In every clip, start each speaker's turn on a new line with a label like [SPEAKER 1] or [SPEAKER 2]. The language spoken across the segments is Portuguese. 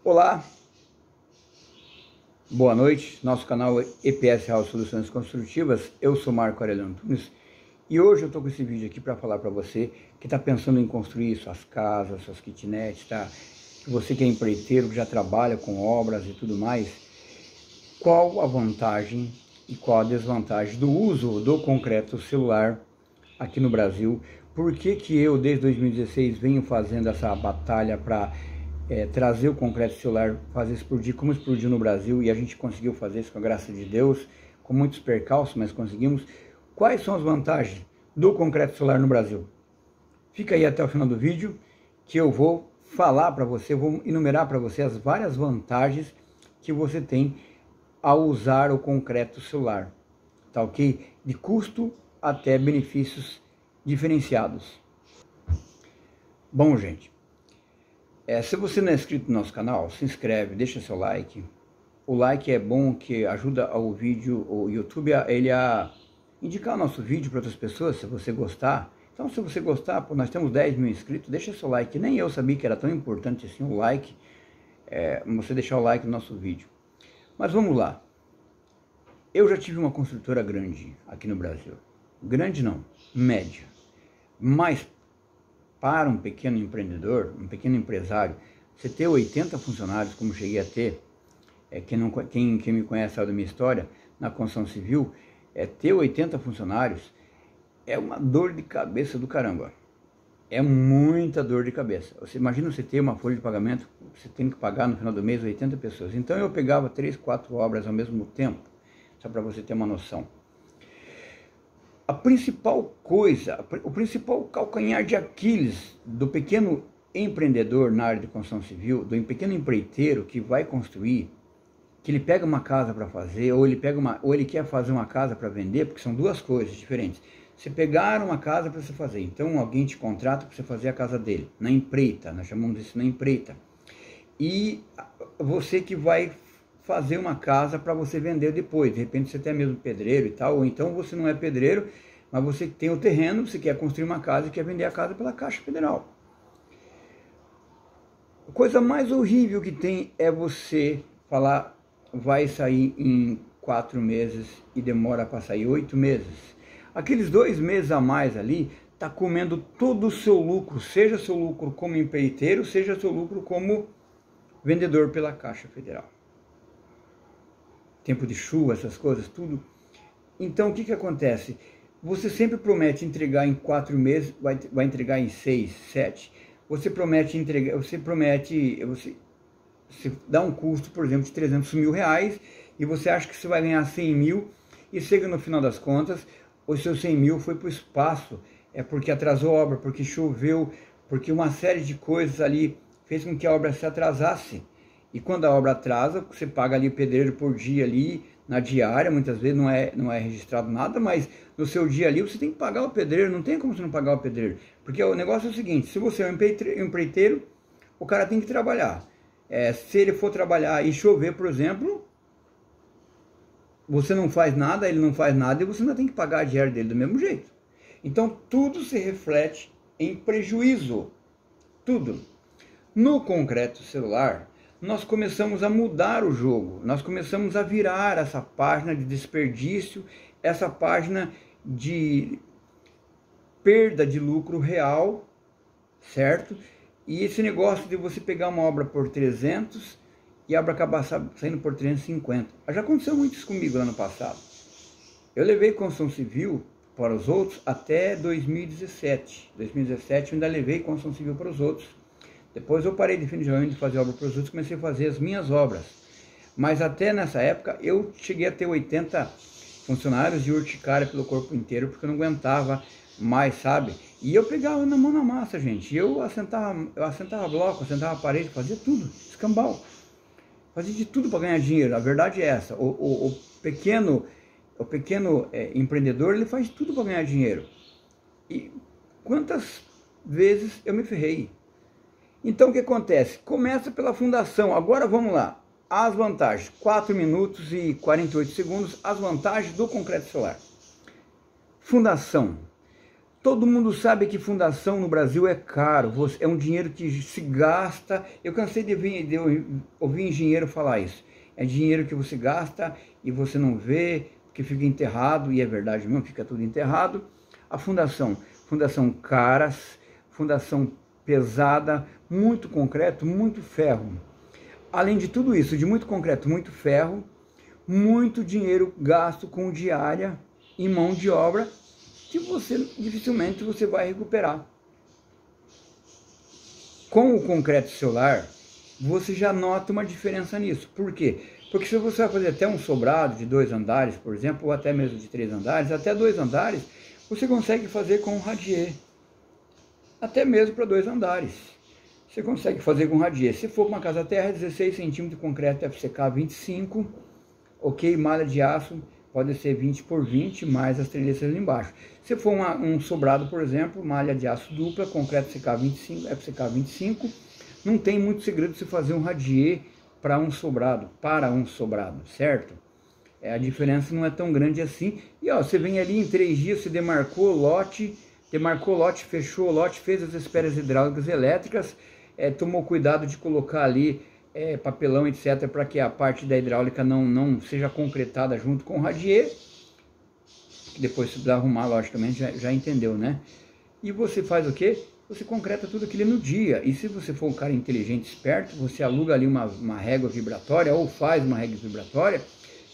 [SPEAKER 1] Olá, boa noite, nosso canal é EPS House Soluções Construtivas. Eu sou Marco Aurélio Antunes e hoje eu estou com esse vídeo aqui para falar para você que está pensando em construir suas casas, suas kitnets, tá? Você que é empreiteiro, que já trabalha com obras e tudo mais, qual a vantagem e qual a desvantagem do uso do concreto celular aqui no Brasil? Por que que eu, desde 2016, venho fazendo essa batalha para trazer o concreto celular, fazer explodir como explodiu no Brasil, e a gente conseguiu fazer isso com a graça de Deus, com muitos percalços, mas conseguimos. Quais são as vantagens do concreto celular no Brasil? Fica aí até o final do vídeo, que eu vou falar para você, vou enumerar para você as várias vantagens que você tem ao usar o concreto celular, tá ok? De custo até benefícios diferenciados. Bom, gente, se você não é inscrito no nosso canal, se inscreve, deixa seu like. O like é bom, que ajuda o vídeo, o YouTube, ele a indicar o nosso vídeo para outras pessoas, se você gostar. Então, se você gostar, nós temos 10 mil inscritos, deixa seu like. Nem eu sabia que era tão importante assim o like, você deixar o like no nosso vídeo. Mas vamos lá. Eu já tive uma construtora grande aqui no Brasil. Grande não, média. Mas para um pequeno empreendedor, um pequeno empresário, você ter 80 funcionários, como cheguei a ter, quem me conhece sabe da minha história, na construção civil, ter 80 funcionários é uma dor de cabeça do caramba. É muita dor de cabeça. Você imagina você ter uma folha de pagamento, você tem que pagar no final do mês 80 pessoas. Então eu pegava 3, 4 obras ao mesmo tempo, só para você ter uma noção. A principal coisa, o principal calcanhar de Aquiles do pequeno empreendedor na área de construção civil, do pequeno empreiteiro que vai construir, que ele pega uma casa para fazer, ou ele quer fazer uma casa para vender, porque são duas coisas diferentes. Você pegar uma casa para você fazer, então alguém te contrata para você fazer a casa dele, na empreita, nós chamamos isso na empreita. E você que vai fazer uma casa para você vender depois, de repente você tem mesmo pedreiro e tal, ou então você não é pedreiro, mas você tem o terreno, você quer construir uma casa e quer vender a casa pela Caixa Federal. A coisa mais horrível que tem é você falar, vai sair em 4 meses e demora para sair 8 meses. Aqueles 2 meses a mais ali, está comendo todo o seu lucro, seja seu lucro como empreiteiro, seja seu lucro como vendedor pela Caixa Federal. Tempo de chuva, essas coisas, tudo. Então, o que acontece? Você sempre promete entregar em 4 meses, vai entregar em 6, 7. Você promete entregar, você dá um custo, por exemplo, de 300 mil reais, e você acha que você vai ganhar 100 mil, e chega no final das contas, os seus 100 mil foi para o espaço, porque atrasou a obra, porque choveu, porque uma série de coisas ali fez com que a obra se atrasasse. E quando a obra atrasa, você paga ali o pedreiro por dia ali, na diária, muitas vezes não é registrado nada, mas no seu dia ali você tem que pagar o pedreiro, não tem como você não pagar o pedreiro. Porque o negócio é o seguinte, se você é um empreiteiro, o cara tem que trabalhar. Se ele for trabalhar e chover, por exemplo, você não faz nada, ele não faz nada, e você ainda tem que pagar a diária dele do mesmo jeito. Então tudo se reflete em prejuízo, tudo. No concreto celular, nós começamos a mudar o jogo, nós começamos a virar essa página de desperdício, essa página de perda de lucro real, certo? E esse negócio de você pegar uma obra por 300 e a obra acabar saindo por 350. Já aconteceu muito isso comigo no ano passado. Eu levei construção civil para os outros até 2017. 2017 eu ainda levei construção civil para os outros. Depois eu parei definitivamente de fazer obra para os outros, comecei a fazer as minhas obras. Mas até nessa época eu cheguei a ter 80 funcionários de urticária pelo corpo inteiro, porque eu não aguentava mais, sabe? E eu pegava na mão na massa, gente. Eu assentava bloco, assentava parede, fazia tudo, escambau. Fazia de tudo para ganhar dinheiro, a verdade é essa. O pequeno empreendedor, ele faz tudo para ganhar dinheiro. E quantas vezes eu me ferrei? Então o que acontece? Começa pela fundação. Agora vamos lá. As vantagens. 4 minutos e 48 segundos. As vantagens do concreto celular. Fundação. Todo mundo sabe que fundação no Brasil é caro, é um dinheiro que se gasta. Eu cansei de ouvir engenheiro falar isso. É dinheiro que você gasta e você não vê, que fica enterrado, e é verdade mesmo, fica tudo enterrado. A fundação caras, fundação pesada, muito concreto, muito ferro. Além de tudo isso, de muito concreto, muito ferro, muito dinheiro gasto com diária e mão de obra, que dificilmente você vai recuperar. Com o concreto solar, você já nota uma diferença nisso. Por quê? Porque se você vai fazer até um sobrado de 2 andares, por exemplo, ou até mesmo de 3 andares, até 2 andares, você consegue fazer com radier. Até mesmo para 2 andares. Você consegue fazer com radier. Se for uma casa terra, 16 centímetros de concreto FCK 25, ok, malha de aço, pode ser 20 por 20, mais as treliças ali embaixo. Se for um sobrado, por exemplo, malha de aço dupla, concreto FCK 25, não tem muito segredo se fazer um radier para um sobrado, certo? A diferença não é tão grande assim. E ó, você vem ali em 3 dias, você demarcou o lote, fechou o lote, fez as esferas hidráulicas elétricas, tomou cuidado de colocar ali papelão, etc., para que a parte da hidráulica não seja concretada junto com o radier. Depois se precisar arrumar, logicamente, já entendeu, né? E você faz o quê? Você concreta tudo aquilo no dia. E se você for um cara inteligente, esperto, você aluga ali uma régua vibratória, ou faz uma régua vibratória,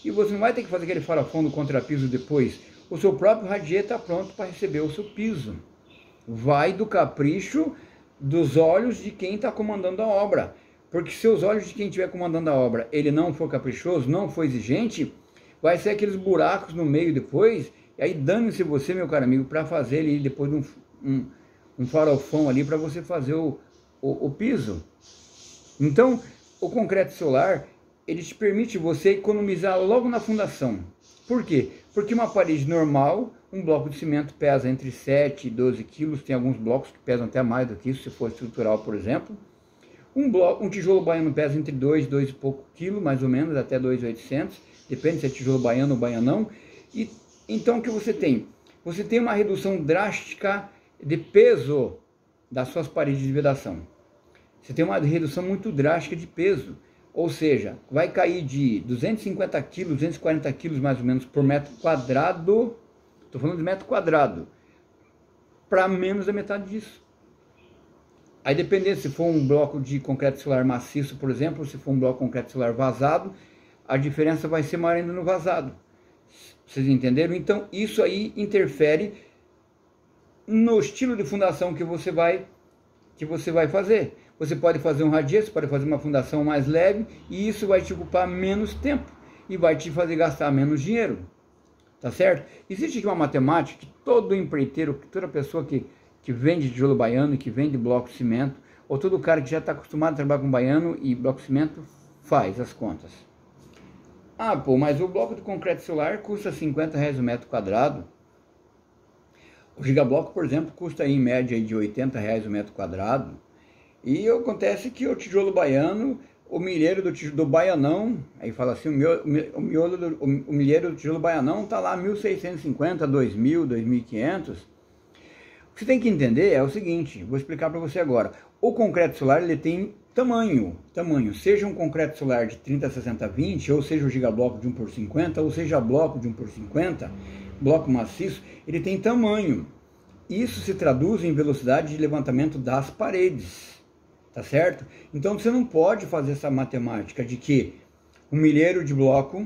[SPEAKER 1] e você não vai ter que fazer aquele farofão do contrapiso depois. O seu próprio radier está pronto para receber o seu piso. Vai do capricho dos olhos de quem está comandando a obra. Porque se os olhos de quem estiver comandando a obra, ele não for caprichoso, não for exigente, vai ser aqueles buracos no meio depois, e aí dane-se você, meu caro amigo, para fazer ali depois um farofão ali para você fazer o piso. Então, o concreto solar, ele te permite você economizar logo na fundação. Por quê? Porque uma parede normal, um bloco de cimento pesa entre 7 e 12 quilos, tem alguns blocos que pesam até mais do que isso, se for estrutural, por exemplo. Um tijolo baiano pesa entre 2 e pouco quilos, mais ou menos, até 2.800, depende se é tijolo baiano ou baianão. E então o que você tem? Você tem uma redução drástica de peso das suas paredes de vedação. Você tem uma redução muito drástica de peso, ou seja, vai cair de 250 quilos, 240 quilos mais ou menos por metro quadrado, estou falando de metro quadrado, para menos da metade disso. Aí dependendo se for um bloco de concreto solar maciço, por exemplo, se for um bloco de concreto solar vazado, a diferença vai ser maior ainda no vazado. Vocês entenderam? Então isso aí interfere no estilo de fundação que você vai fazer. Você pode fazer um radier, você pode fazer uma fundação mais leve, e isso vai te ocupar menos tempo e vai te fazer gastar menos dinheiro. Tá certo? Existe aqui uma matemática que todo empreiteiro, toda pessoa que vende tijolo baiano, que vende bloco de cimento, ou todo cara que já está acostumado a trabalhar com baiano e bloco de cimento, faz as contas. Ah, pô, mas o bloco de concreto solar custa R$50 o metro quadrado. O gigabloco, por exemplo, custa aí, em média de R$80 o metro quadrado. E acontece que o tijolo baiano, o milheiro do baianão, aí fala assim, o milheiro do tijolo baianão está lá 1.650, 2.000, 2.500. O que você tem que entender é o seguinte, vou explicar para você agora. O concreto solar, ele tem tamanho, seja um concreto solar de 30, 60, 20, ou seja o gigabloco de 1x50, ou seja bloco de 1x50, bloco maciço, ele tem tamanho. Isso se traduz em velocidade de levantamento das paredes, tá certo? Então você não pode fazer essa matemática de que um milheiro de bloco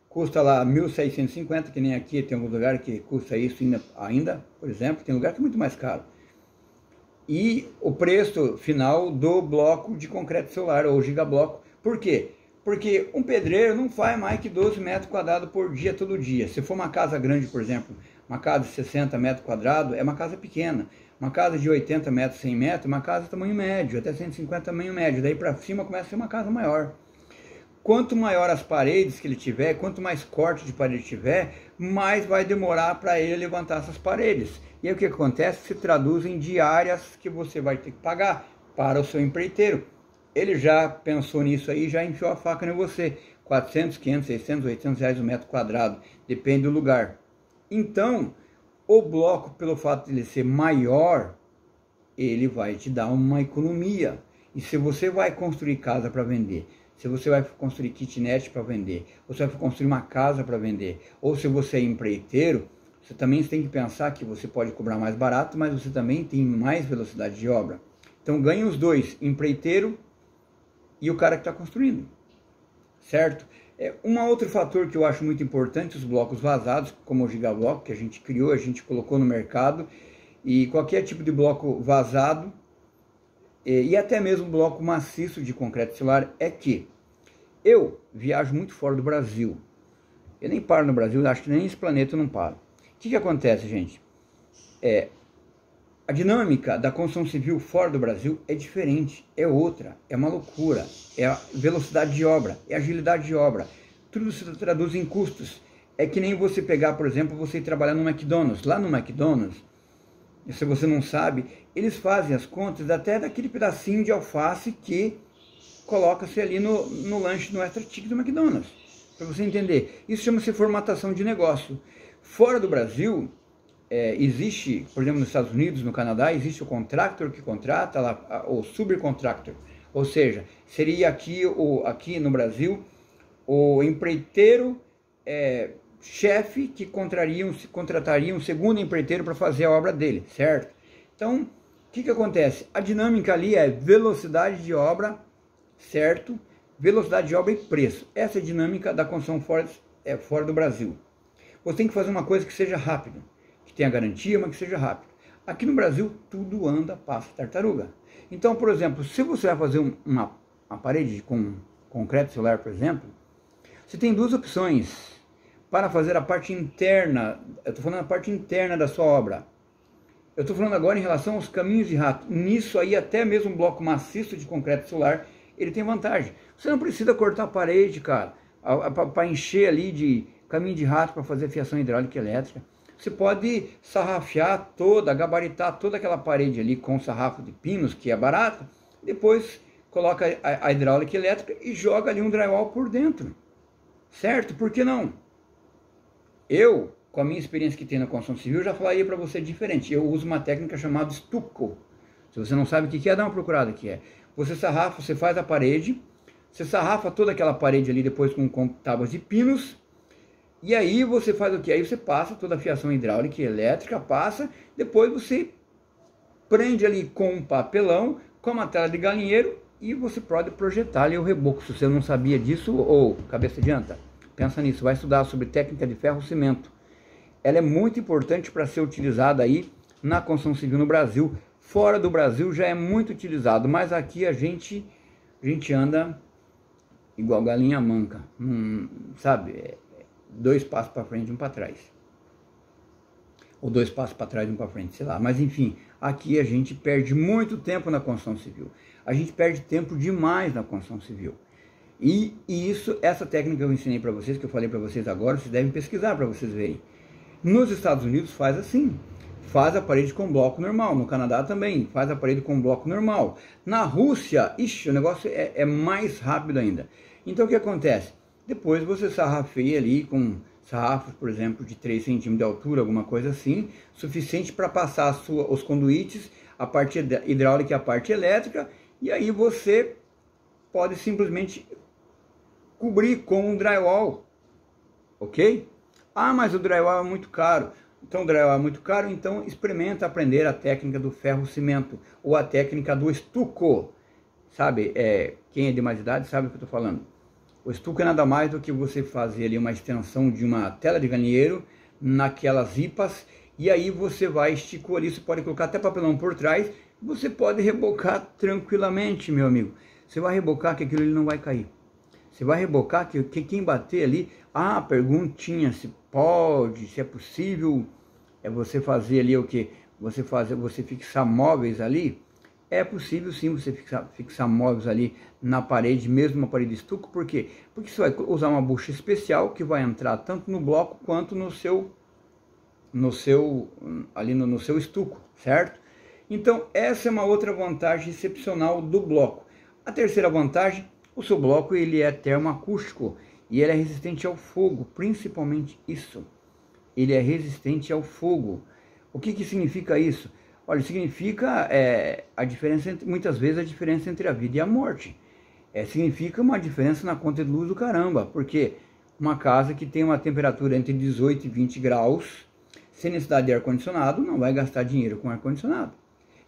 [SPEAKER 1] custa lá 1.650, que nem aqui, tem algum lugar que custa isso ainda, por exemplo, tem lugar que é muito mais caro. E o preço final do bloco de concreto solar, ou gigabloco. Por quê? Porque um pedreiro não faz mais que 12 metros quadrados por dia, todo dia. Se for uma casa grande, por exemplo, uma casa de 60 metros quadrados, é uma casa pequena. Uma casa de 80 metros, 100 metros, uma casa de tamanho médio, até 150 tamanho médio. Daí para cima começa a ser uma casa maior. Quanto maior as paredes que ele tiver, quanto mais corte de parede tiver, mais vai demorar para ele levantar essas paredes. E aí o que acontece? Se traduz em diárias que você vai ter que pagar para o seu empreiteiro. Ele já pensou nisso aí, já enfiou a faca em você. 400, 500, 600, 800 reais o metro quadrado, depende do lugar. Então, O bloco, pelo fato de ele ser maior, ele vai te dar uma economia. E se você vai construir casa para vender, se você vai construir kitnet para vender, ou você vai construir uma casa para vender, ou se você é empreiteiro, você também tem que pensar que você pode cobrar mais barato, mas você também tem mais velocidade de obra. Então ganha os dois, empreiteiro e o cara que está construindo, certo? Um outro fator que eu acho muito importante, os blocos vazados, como o Gigablock, que a gente criou, a gente colocou no mercado, e qualquer tipo de bloco vazado, e até mesmo bloco maciço de concreto celular, é que eu viajo muito fora do Brasil. Eu nem paro no Brasil, acho que nem esse planeta eu não paro. O que acontece, gente? A dinâmica da construção civil fora do Brasil é diferente, é outra, é uma loucura, é a velocidade de obra, é a agilidade de obra, tudo se traduz em custos. É que nem você pegar, por exemplo, você ir trabalhar no McDonald's. Lá no McDonald's, se você não sabe, eles fazem as contas até daquele pedacinho de alface que coloca-se ali no lanche, no extra ticket do McDonald's, para você entender. Isso chama-se formatação de negócio. Fora do Brasil, existe, por exemplo, nos Estados Unidos, no Canadá, existe o contractor que contrata, lá, o subcontractor, ou seja, seria aqui no Brasil, o empreiteiro chefe que contrataria um segundo empreiteiro para fazer a obra dele, certo? Então, o que acontece? A dinâmica ali é velocidade de obra, certo? Velocidade de obra e preço. Essa é a dinâmica da construção fora do Brasil. Você tem que fazer uma coisa que seja rápido, que tenha garantia, mas que seja rápido. Aqui no Brasil, tudo anda, passa tartaruga. Então, por exemplo, se você vai fazer uma parede com concreto celular, por exemplo, você tem duas opções para fazer a parte interna. Eu estou falando a parte interna da sua obra. Eu estou falando agora em relação aos caminhos de rato. Nisso aí, até mesmo um bloco maciço de concreto celular, ele tem vantagem. Você não precisa cortar a parede, cara, para encher ali de caminho de rato para fazer fiação hidráulica e elétrica. Você pode sarrafear gabaritar toda aquela parede ali com sarrafo de pinos, que é barato. Depois coloca a hidráulica e elétrica e joga ali um drywall por dentro. Certo? Por que não? Eu, com a minha experiência que tenho na construção civil, já falaria para você diferente. Eu uso uma técnica chamada stucco. Se você não sabe o que é, dá uma procurada que é. Você sarrafa, você faz a parede, você sarrafa toda aquela parede ali depois com tábuas de pinos, e aí você faz o que? Aí você passa toda a fiação hidráulica e elétrica, depois você prende ali com um papelão, com uma tela de galinheiro, e você pode projetar ali o reboco. Se você não sabia disso, ou cabeça de anta, pensa nisso, vai estudar sobre técnica de ferro-cimento. Ela é muito importante para ser utilizada aí na construção civil no Brasil. Fora do Brasil já é muito utilizado, mas aqui a gente anda igual galinha manca, sabe? 2 passos para frente e 1 para trás. Ou 2 passos para trás e 1 para frente, sei lá. Mas enfim, aqui a gente perde muito tempo na construção civil. A gente perde tempo demais na construção civil. E essa técnica que eu ensinei para vocês, que eu falei para vocês agora, vocês devem pesquisar para vocês verem. Nos Estados Unidos faz assim. Faz a parede com bloco normal. No Canadá também faz a parede com bloco normal. Na Rússia, o negócio é mais rápido ainda. Então o que acontece? Depois você sarrafeia ali com sarrafos, por exemplo, de 3 centímetros de altura, alguma coisa assim, suficiente para passar os conduítes, a parte hidráulica e a parte elétrica, e aí você pode simplesmente cobrir com um drywall, ok? Ah, mas o drywall é muito caro. Então o drywall é muito caro, então experimenta aprender a técnica do ferro-cimento, ou a técnica do estuco, sabe? Quem é de mais idade sabe o que eu estou falando. O estuco é nada mais do que você fazer ali uma extensão de uma tela de galinheiro naquelas ripas, e aí você vai esticou ali, você pode colocar até papelão por trás, você pode rebocar tranquilamente, meu amigo. Você vai rebocar que aquilo ali não vai cair. Você vai rebocar que quem bater ali, perguntinha se pode, se é possível, você fazer ali o que? Você fixar móveis ali. É possível sim você fixar móveis ali na parede, mesmo uma parede de estuco. Por quê? Porque você vai usar uma bucha especial que vai entrar tanto no bloco quanto no seu estuco, certo? Então essa é uma outra vantagem excepcional do bloco. A terceira vantagem, o seu bloco ele é termoacústico e ele é resistente ao fogo, principalmente isso. Ele é resistente ao fogo. O que significa isso? Olha, significa a diferença muitas vezes a diferença entre a vida e a morte. Significa uma diferença na conta de luz do caramba, porque uma casa que tem uma temperatura entre 18 e 20 graus, sem necessidade de ar-condicionado, não vai gastar dinheiro com ar-condicionado.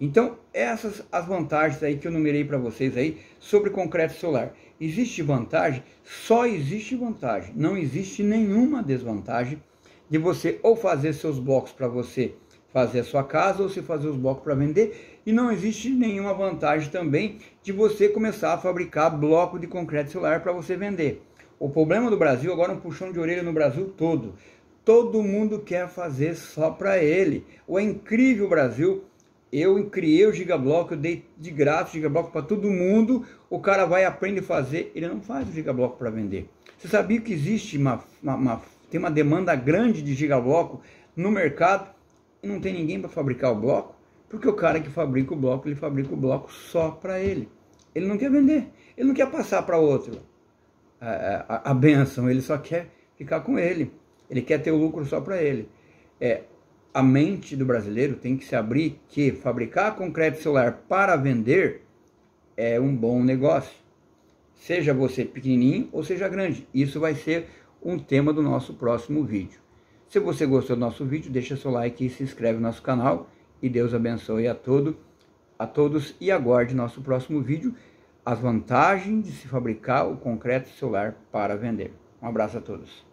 [SPEAKER 1] Então, essas as vantagens aí que eu numerei para vocês aí sobre concreto solar. Existe vantagem? Só existe vantagem, não existe nenhuma desvantagem de você ou fazer seus blocos para você fazer a sua casa ou se fazer os blocos para vender, e não existe nenhuma vantagem também de você começar a fabricar bloco de concreto solar para você vender. O problema do Brasil, agora um puxão de orelha no Brasil todo, todo mundo quer fazer só para ele. O incrível Brasil, eu criei o Gigabloco, eu dei de graça o Gigabloco para todo mundo, o cara vai aprender a fazer, ele não faz o Gigabloco para vender. Você sabia que existe tem uma demanda grande de Gigabloco no mercado e não tem ninguém para fabricar o bloco? Porque o cara que fabrica o bloco, ele fabrica o bloco só para ele. Ele não quer vender, ele não quer passar para outro a bênção, ele só quer ficar com ele. Ele quer ter o lucro só para ele. A mente do brasileiro tem que se abrir que fabricar concreto solar para vender é um bom negócio. Seja você pequenininho ou seja grande. Isso vai ser um tema do nosso próximo vídeo. Se você gostou do nosso vídeo, deixa seu like e se inscreve no nosso canal. E Deus abençoe a todos e aguarde nosso próximo vídeo, as vantagens de se fabricar o concreto solar para vender. Um abraço a todos.